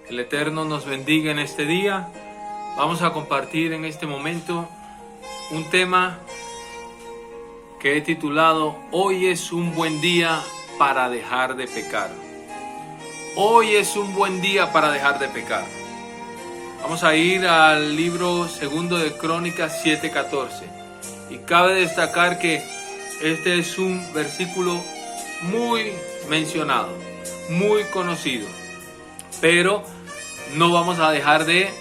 el Eterno nos bendiga en este día. Vamos a compartir en este momento un tema que he titulado Hoy es un buen día para dejar de pecar. Hoy es un buen día para dejar de pecar. Vamos a ir al libro segundo de Crónicas 7:14. Y cabe destacar que este es un versículo muy mencionado, muy conocido. Pero no vamos a dejar de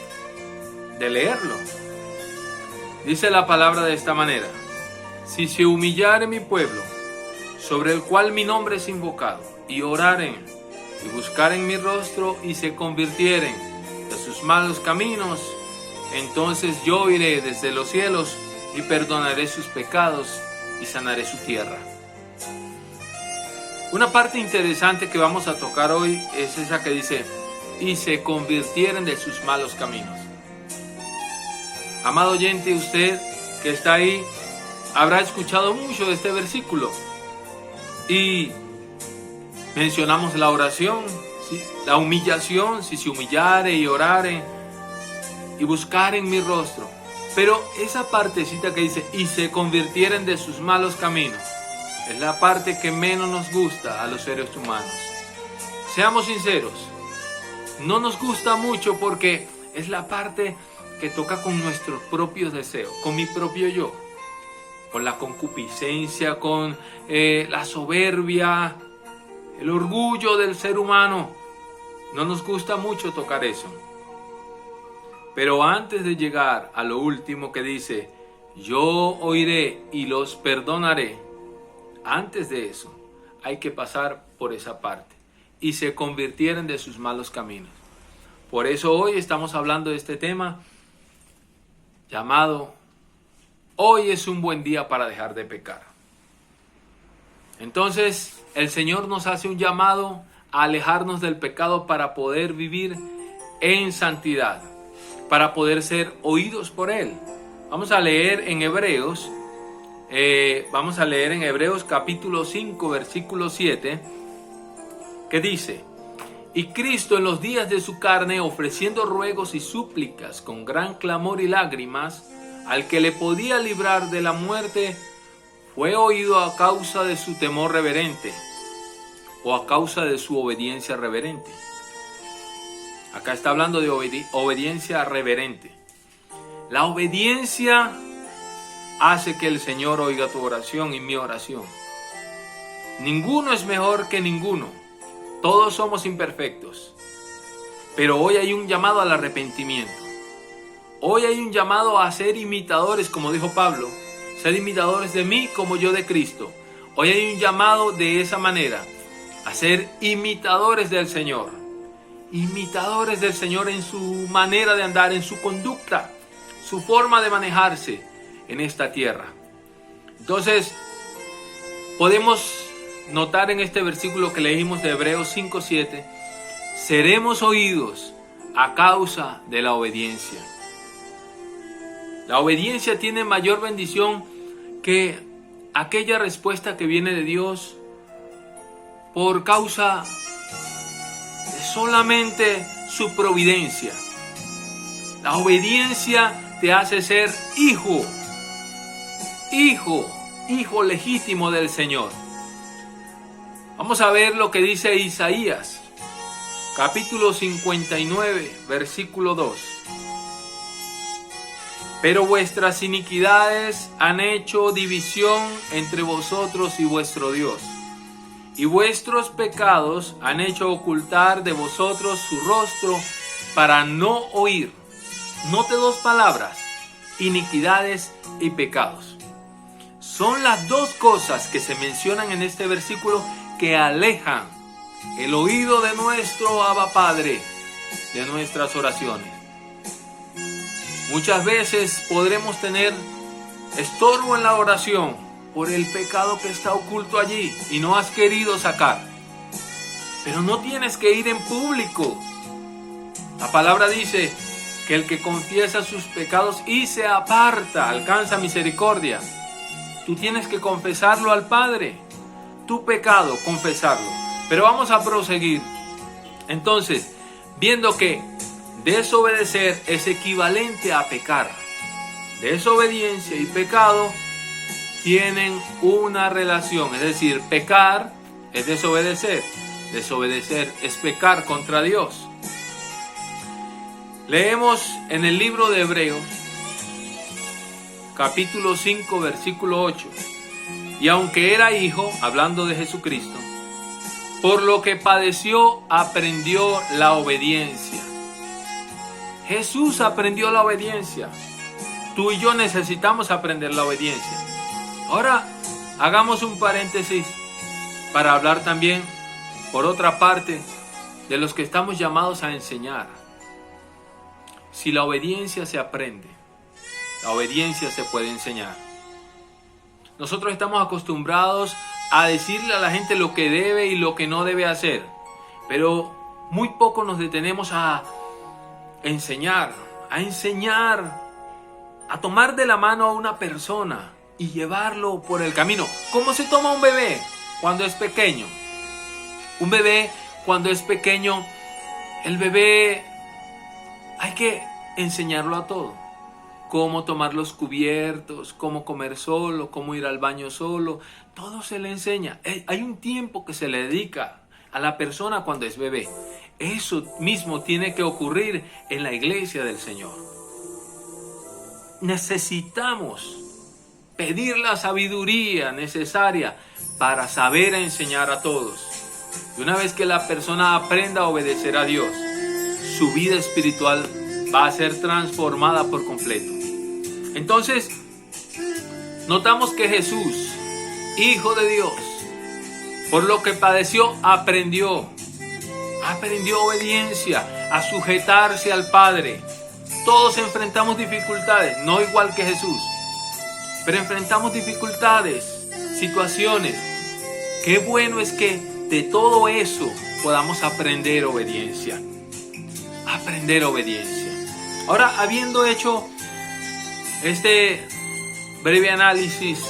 leerlo. Dice la palabra de esta manera: si se humillare mi pueblo, sobre el cual mi nombre es invocado, y oraren, y buscaren mi rostro, y se convirtieren de sus malos caminos, entonces yo iré desde los cielos, y perdonaré sus pecados, y sanaré su tierra. Una parte interesante que vamos a tocar hoy es esa que dice, y se convirtieren de sus malos caminos. Amado oyente, usted que está ahí habrá escuchado mucho de este versículo. Y mencionamos la oración, ¿sí? La humillación, si se humillare y orare y buscaren mi rostro. Pero esa partecita que dice, y se convirtieren de sus malos caminos, es la parte que menos nos gusta a los seres humanos. Seamos sinceros, no nos gusta mucho porque es la parte que toca con nuestros propios deseos, con mi propio yo, con la concupiscencia, con la soberbia, el orgullo del ser humano. No nos gusta mucho tocar eso. Pero antes de llegar a lo último que dice, yo oiré y los perdonaré, antes de eso hay que pasar por esa parte, y se convirtieron de sus malos caminos. Por eso hoy estamos hablando de este tema llamado Hoy es un buen día para dejar de pecar. Entonces el Señor nos hace un llamado a alejarnos del pecado para poder vivir en santidad, para poder ser oídos por Él. Vamos a leer en Hebreos, capítulo 5, versículo 7, que dice, y Cristo en los días de su carne, ofreciendo ruegos y súplicas con gran clamor y lágrimas, al que le podía librar de la muerte, fue oído a causa de su temor reverente, o a causa de su obediencia reverente. Acá está hablando de obediencia reverente. La obediencia hace que el Señor oiga tu oración y mi oración. Ninguno es mejor que ninguno. Todos somos imperfectos. Pero hoy hay un llamado al arrepentimiento. Hoy hay un llamado a ser imitadores, como dijo Pablo. Ser imitadores de mí como yo de Cristo. Hoy hay un llamado de esa manera. A ser imitadores del Señor. Imitadores del Señor en su manera de andar, en su conducta, su forma de manejarse en esta tierra. Entonces, podemos notar en este versículo que leímos de Hebreos 5:7, seremos oídos a causa de la obediencia. La obediencia tiene mayor bendición que aquella respuesta que viene de Dios por causa de solamente su providencia. La obediencia te hace ser hijo legítimo del Señor. Vamos a ver lo que dice Isaías, capítulo 59, versículo 2. Pero vuestras iniquidades han hecho división entre vosotros y vuestro Dios, y vuestros pecados han hecho ocultar de vosotros su rostro para no oír. Note dos palabras, iniquidades y pecados. Son las dos cosas que se mencionan en este versículo que alejan el oído de nuestro Abba Padre de nuestras oraciones. Muchas veces podremos tener estorbo en la oración por el pecado que está oculto allí y no has querido sacar. Pero no tienes que ir en público. La palabra dice que el que confiesa sus pecados y se aparta alcanza misericordia. Tú tienes que confesarlo al Padre, tu pecado, confesarlo. Pero vamos a proseguir. Entonces, viendo que desobedecer es equivalente a pecar. Desobediencia y pecado tienen una relación, es decir, pecar es desobedecer, desobedecer es pecar contra Dios. Leemos en el libro de Hebreos, capítulo 5, versículo 8. Y aunque era hijo, hablando de Jesucristo, por lo que padeció, aprendió la obediencia. Jesús aprendió la obediencia. Tú y yo necesitamos aprender la obediencia. Ahora, hagamos un paréntesis para hablar también, por otra parte, de los que estamos llamados a enseñar. Si la obediencia se aprende, la obediencia se puede enseñar. Nosotros estamos acostumbrados a decirle a la gente lo que debe y lo que no debe hacer, pero muy poco nos detenemos a enseñar, a tomar de la mano a una persona y llevarlo por el camino. ¿Cómo se toma un bebé cuando es pequeño? Un bebé cuando es pequeño, el bebé hay que enseñarlo a todo. Cómo tomar los cubiertos, cómo comer solo, cómo ir al baño solo. Todo se le enseña. Hay un tiempo que se le dedica a la persona cuando es bebé. Eso mismo tiene que ocurrir en la iglesia del Señor. Necesitamos pedir la sabiduría necesaria para saber enseñar a todos. Y una vez que la persona aprenda a obedecer a Dios, su vida espiritual va a ser transformada por completo. Entonces, notamos que Jesús, Hijo de Dios, por lo que padeció, aprendió obediencia, a sujetarse al Padre. Todos enfrentamos dificultades, no igual que Jesús, pero enfrentamos dificultades, situaciones. Qué bueno es que de todo eso podamos aprender obediencia. Aprender obediencia. Ahora, habiendo hecho este breve análisis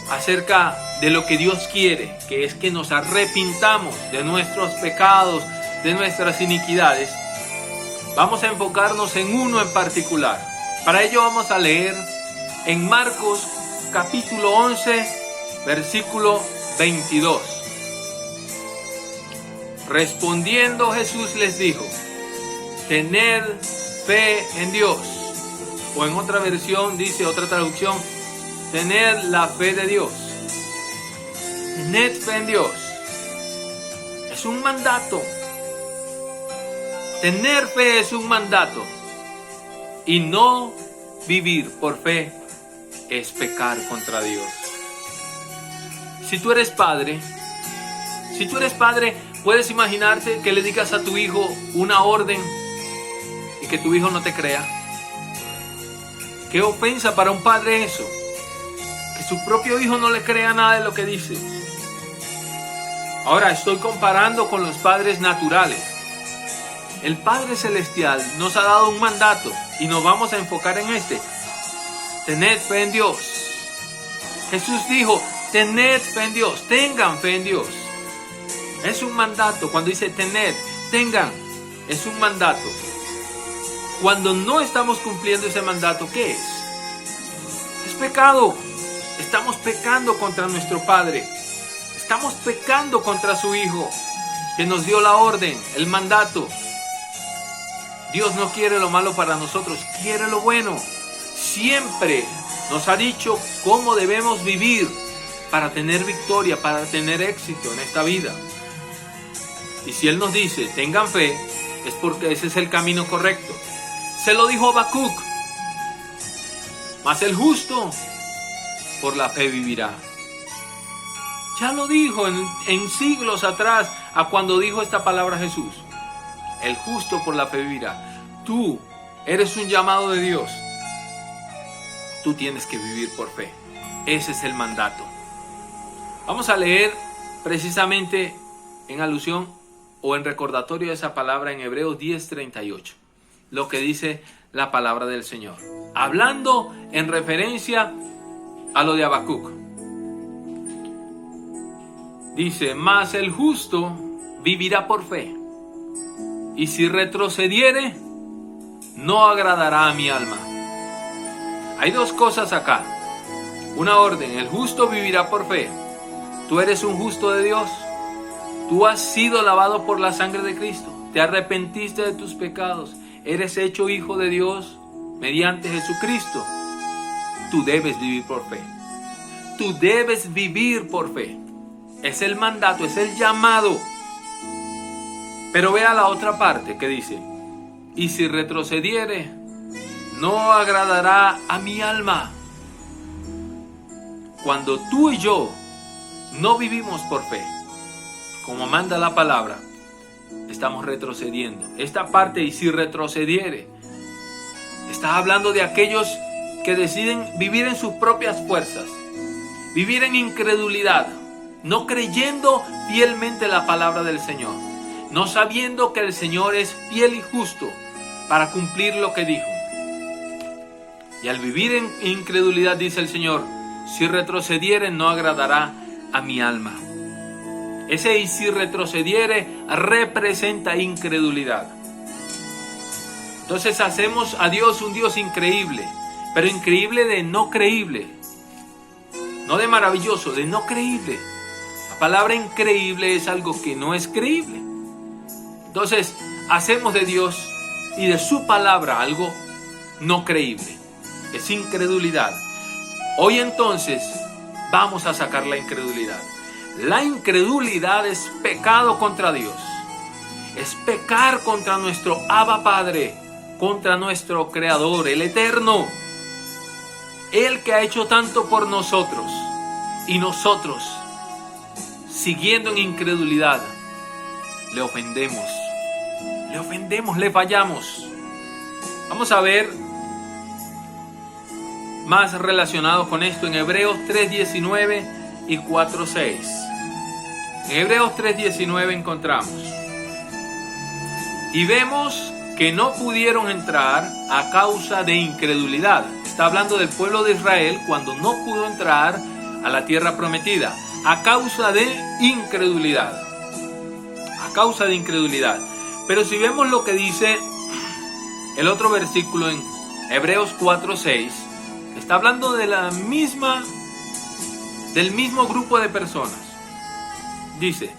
acerca de lo que Dios quiere, que es que nos arrepintamos de nuestros pecados, de nuestras iniquidades, vamos a enfocarnos en uno en particular. Para ello vamos a leer en Marcos capítulo 11, versículo 22. Respondiendo Jesús les dijo: tened fe en Dios. O en otra versión dice, otra traducción, tened la fe de Dios. Tened fe en Dios. Es un mandato. Tener fe es un mandato. Y no vivir por fe es pecar contra Dios. Si tú eres padre, puedes imaginarte que le digas a tu hijo una orden y que tu hijo no te crea. Qué ofensa para un padre eso, que su propio hijo no le crea nada de lo que dice. Ahora estoy comparando con los padres naturales. El Padre Celestial nos ha dado un mandato y nos vamos a enfocar en este. Tened fe en Dios. Jesús dijo, tened fe en Dios, tengan fe en Dios. Es un mandato. Cuando dice tened, tengan, es un mandato. Cuando no estamos cumpliendo ese mandato, ¿qué es? Es pecado. Estamos pecando contra nuestro Padre. Estamos pecando contra su Hijo, que nos dio la orden, el mandato. Dios no quiere lo malo para nosotros, quiere lo bueno. Siempre nos ha dicho cómo debemos vivir para tener victoria, para tener éxito en esta vida. Y si Él nos dice, tengan fe, es porque ese es el camino correcto. Se lo dijo Habacuc. Mas el justo por la fe vivirá. Ya lo dijo en siglos atrás, a cuando dijo esta palabra Jesús. El justo por la fe vivirá. Tú eres un llamado de Dios. Tú tienes que vivir por fe. Ese es el mandato. Vamos a leer precisamente en alusión o en recordatorio de esa palabra en Hebreos 10:38. Lo que dice la palabra del Señor. Hablando en referencia a lo de Habacuc. Dice, mas el justo vivirá por fe. y si retrocediere, no agradará a mi alma. Hay dos cosas acá. Una orden: el justo vivirá por fe. Tú eres un justo de Dios. Tú has sido lavado por la sangre de Cristo. Te arrepentiste de tus pecados. Eres hecho hijo de Dios mediante Jesucristo. Tú debes vivir por fe. Tú debes vivir por fe. Es el mandato, es el llamado. Pero vea la otra parte que dice: y si retrocediere, no agradará a mi alma. Cuando tú y yo no vivimos por fe, como manda la palabra, estamos retrocediendo. Esta parte, y si retrocediere, está hablando de aquellos que deciden vivir en sus propias fuerzas, vivir en incredulidad, no creyendo fielmente la palabra del Señor, no sabiendo que el Señor es fiel y justo para cumplir lo que dijo. Y al vivir en incredulidad, dice el Señor: si retrocediere, no agradará a mi alma. Ese "y si retrocediere" representa incredulidad. Entonces hacemos a Dios un Dios increíble, pero increíble de no creíble. No de maravilloso, de no creíble. La palabra increíble es algo que no es creíble. Entonces hacemos de Dios y de su palabra algo no creíble. Es incredulidad. Hoy entonces vamos a sacar la incredulidad. La incredulidad es pecado contra Dios. Es pecar contra nuestro Abba Padre, contra nuestro Creador, el Eterno. Él que ha hecho tanto por nosotros, y nosotros, siguiendo en incredulidad, le ofendemos, le fallamos. Vamos a ver más relacionado con esto en Hebreos 3:19 y 4:6. En Hebreos 3:19 encontramos: y vemos que no pudieron entrar a causa de incredulidad. Está hablando del pueblo de Israel cuando no pudo entrar a la tierra prometida, a causa de incredulidad. A causa de incredulidad. Pero si vemos lo que dice el otro versículo en Hebreos 4:6, está hablando de del mismo grupo de personas. Dice: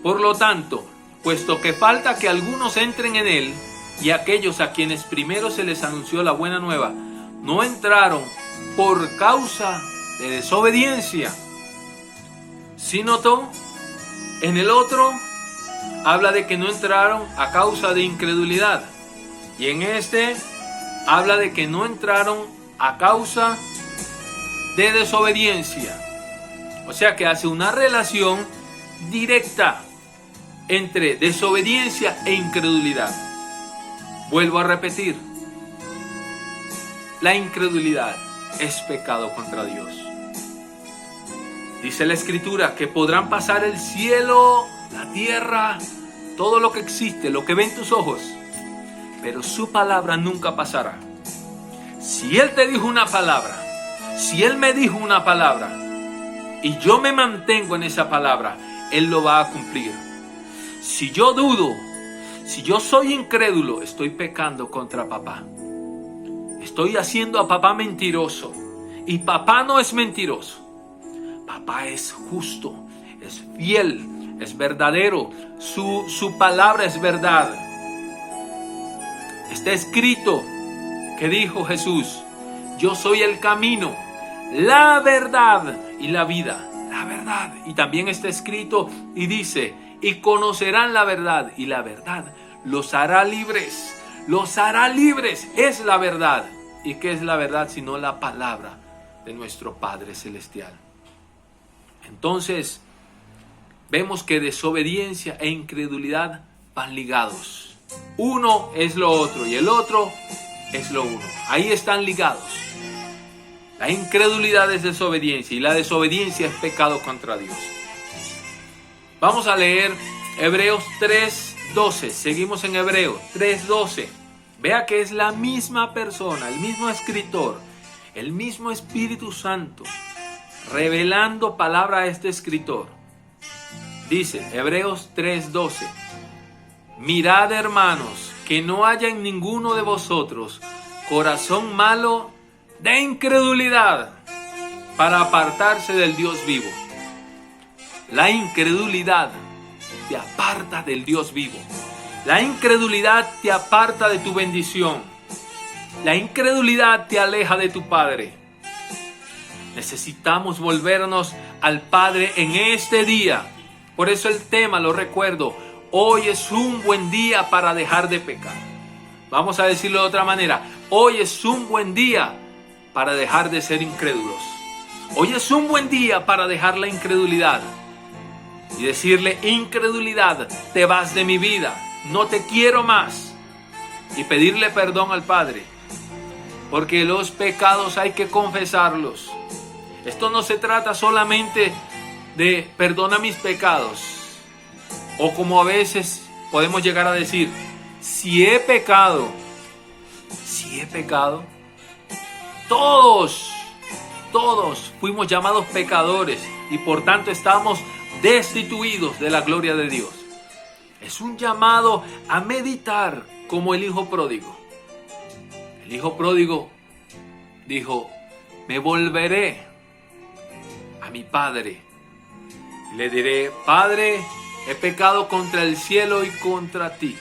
por lo tanto, puesto que falta que algunos entren en él, y aquellos a quienes primero se les anunció la buena nueva no entraron por causa de desobediencia. ¿Sí notó? En el otro habla de que no entraron a causa de incredulidad, y en este habla de que no entraron a causa de desobediencia. O sea que hace una relación directa entre desobediencia e incredulidad. Vuelvo a repetir: la incredulidad es pecado contra Dios. Dice la Escritura que podrán pasar el cielo, la tierra, todo lo que existe, lo que ven tus ojos, pero su palabra nunca pasará. Si Él te dijo una palabra, si Él me dijo una palabra, y yo me mantengo en esa palabra, Él lo va a cumplir. Si yo dudo, si yo soy incrédulo, estoy pecando contra papá. Estoy haciendo a papá mentiroso. Y papá no es mentiroso. Papá es justo, es fiel, es verdadero. Su palabra es verdad. Está escrito que dijo Jesús: yo soy el camino, la verdad y la vida. La verdad. Y también está escrito y dice: y conocerán la verdad, y la verdad los hará libres. Los hará libres. Es la verdad. ¿Y qué es la verdad sino la palabra de nuestro Padre Celestial? Entonces, vemos que desobediencia e incredulidad van ligados. Uno es lo otro y el otro es lo uno. Ahí están ligados. La incredulidad es desobediencia y la desobediencia es pecado contra Dios. Vamos a leer Hebreos 3:12. Seguimos en Hebreos 3:12. Vea que es la misma persona, el mismo escritor, el mismo Espíritu Santo, revelando palabra a este escritor. Dice Hebreos 3:12: Mirad, hermanos, que no haya en ninguno de vosotros corazón malo de incredulidad para apartarse del Dios vivo. La incredulidad te aparta del Dios vivo. La incredulidad te aparta de tu bendición. La incredulidad te aleja de tu Padre. Necesitamos volvernos al Padre en este día. Por eso el tema, lo recuerdo, hoy es un buen día para dejar de pecar. Vamos a decirlo de otra manera. Hoy es un buen día para dejar de ser incrédulos. Hoy es un buen día para dejar la incredulidad y decirle: incredulidad, te vas de mi vida, no te quiero más. Y pedirle perdón al Padre, porque los pecados hay que confesarlos. Esto no se trata solamente de perdona mis pecados, o como a veces podemos llegar a decir, si he pecado, todos fuimos llamados pecadores y por tanto estamos destituidos de la gloria de Dios. Es un llamado a meditar como el hijo pródigo. El hijo pródigo dijo: me volveré a mi padre y le diré: Padre, he pecado contra el cielo y contra ti.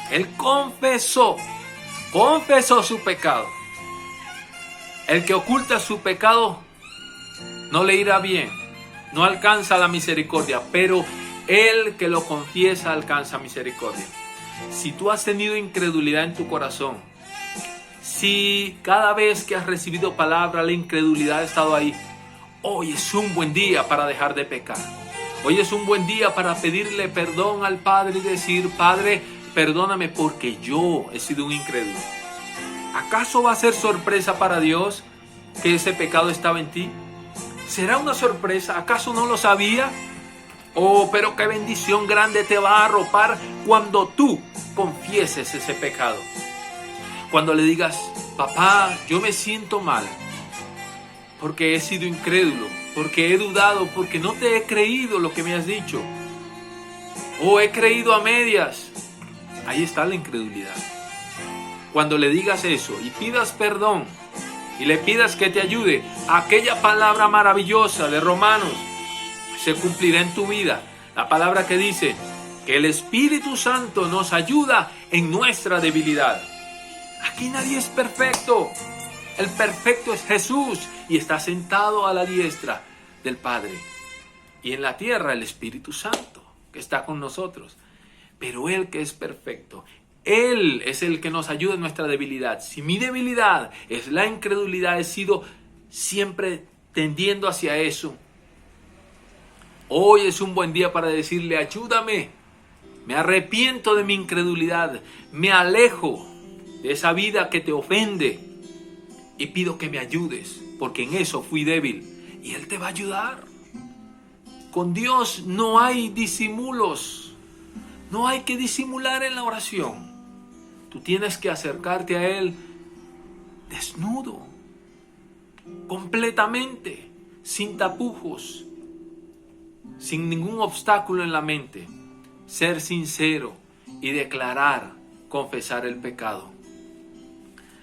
Él confesó su pecado. El que oculta su pecado no le irá bien, no alcanza la misericordia, pero el que lo confiesa alcanza misericordia. Si tú has tenido incredulidad en tu corazón, si cada vez que has recibido palabra la incredulidad ha estado ahí, hoy es un buen día para dejar de pecar. Hoy es un buen día para pedirle perdón al Padre y decir: Padre, perdóname porque yo he sido un incrédulo. ¿Acaso va a ser sorpresa para Dios que ese pecado estaba en ti? ¿Será una sorpresa? ¿Acaso no lo sabía? Oh, pero qué bendición grande te va a arropar cuando tú confieses ese pecado. Cuando le digas: papá, yo me siento mal porque he sido incrédulo, porque he dudado, porque no te he creído lo que me has dicho, o he creído a medias. Ahí está la incredulidad. Cuando le digas eso y pidas perdón y le pidas que te ayude, aquella palabra maravillosa de Romanos se cumplirá en tu vida. La palabra que dice que el Espíritu Santo nos ayuda en nuestra debilidad. Aquí nadie es perfecto. El perfecto es Jesús y está sentado a la diestra del Padre. Y en la tierra el Espíritu Santo que está con nosotros. Pero Él que es perfecto, Él es el que nos ayuda en nuestra debilidad. Si mi debilidad es la incredulidad, he sido siempre tendiendo hacia eso. Hoy es un buen día para decirle: ayúdame. Me arrepiento de mi incredulidad. Me alejo de esa vida que te ofende. Y pido que me ayudes, porque en eso fui débil. Y Él te va a ayudar. Con Dios no hay disimulos. No hay que disimular en la oración. Tú tienes que acercarte a Él desnudo, completamente, sin tapujos, sin ningún obstáculo en la mente. Ser sincero y declarar, confesar el pecado.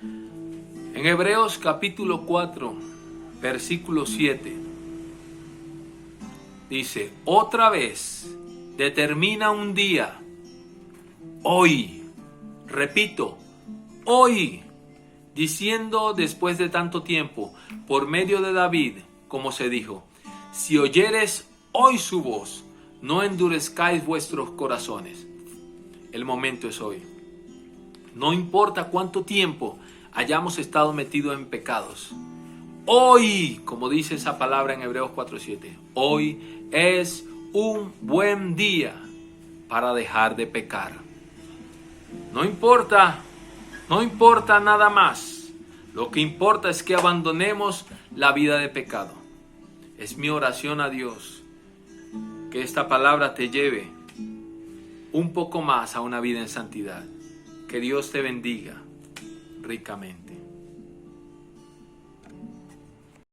En Hebreos capítulo 4, versículo 7, dice: otra vez determina un día, hoy, repito, hoy, diciendo después de tanto tiempo, por medio de David, como se dijo: si oyeres hoy su voz, no endurezcáis vuestros corazones. El momento es hoy. No importa cuánto tiempo hayamos estado metidos en pecados. Hoy, como dice esa palabra en Hebreos 4:7, hoy es un buen día para dejar de pecar. No importa nada más. Lo que importa es que abandonemos la vida de pecado. Es mi oración a Dios que esta palabra te lleve un poco más a una vida en santidad. Que Dios te bendiga ricamente.